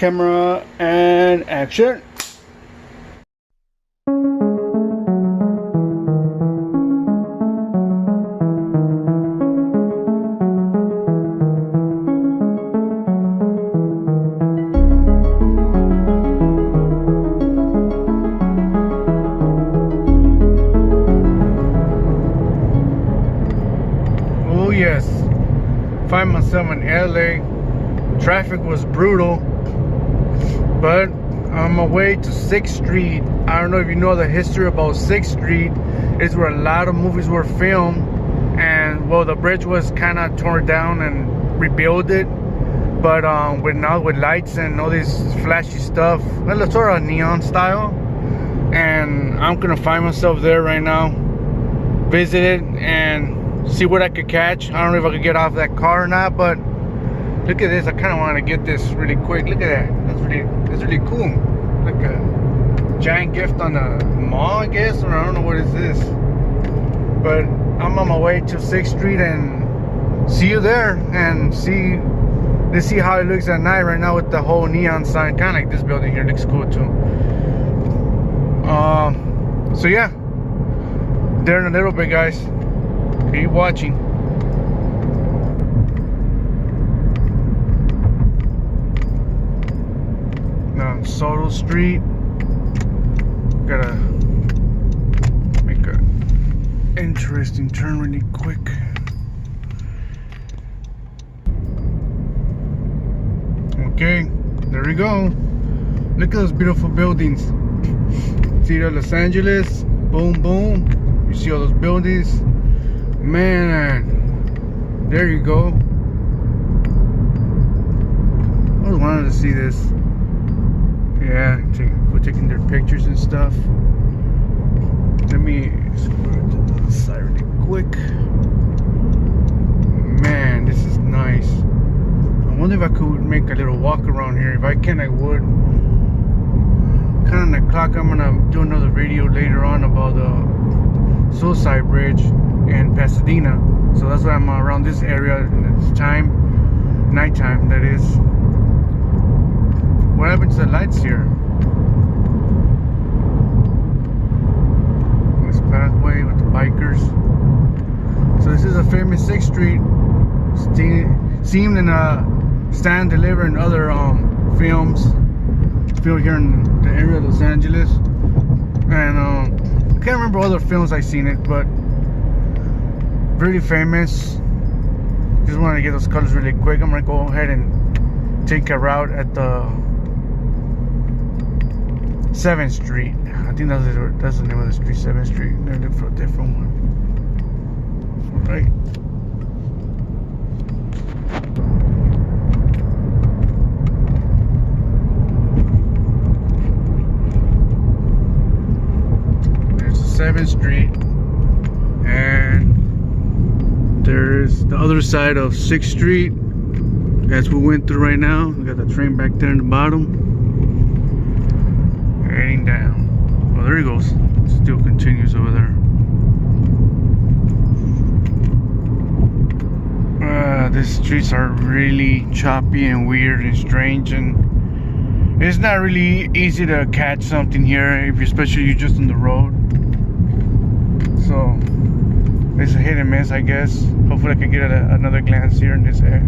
Camera and action. Oh yes, find myself in LA. Traffic was brutal, but on my way to 6th Street. I don't know if you know the history about 6th Street. It's where a lot of movies were filmed, and well, the bridge was kind of torn down and rebuilt it, but with lights and all this flashy stuff, well, it's sort of neon style. And I'm gonna find myself there right now, visit it and see what I could catch. I don't know if I could get off that car or not, but look at this. I kind of want to get this really quick. Look at that. That's really cool. Like a giant gift on the mall, I guess, or I don't know what is this. But I'm on my way to 6th Street and see you there and let's see how it looks at night right now with the whole neon sign. Kind of like this building here looks cool too. So yeah, there in a little bit, guys. Keep watching. Now Soto Street. Gotta make a interesting turn really quick. Okay, there we go. Look at those beautiful buildings. City of Los Angeles. Boom, boom. You see all those buildings? Man, there you go. I always wanted to see this. Yeah, we're taking their pictures and stuff. Let me scroll to the side really quick. Man, this is nice. I wonder if I could make a little walk around here. If I can, I would. Kind of 9 o'clock. I'm gonna do another video later on about the Suicide Bridge in Pasadena. So that's why I'm around this area, and it's time, nighttime that is. What happened to the lights here? This pathway with the bikers. So this is a famous 6th Street. Seen in Stand Deliver and other films filmed here in the area of Los Angeles. And I can't remember other films I've seen it, but really famous. Just wanted to get those colors really quick. I'm gonna go ahead and take a route at the 7th Street. I think that's the name of the street, 7th Street. I'm gonna look for a different one. Alright. There's the 7th Street. And there's the other side of 6th Street. As we went through right now. We got the train back there in the bottom. Heading down. Oh, there he goes. Still continues over there. These streets are really choppy and weird and strange, and it's not really easy to catch something here, especially you're just on the road. So it's a hit and miss, I guess. Hopefully I can get another glance here in this area.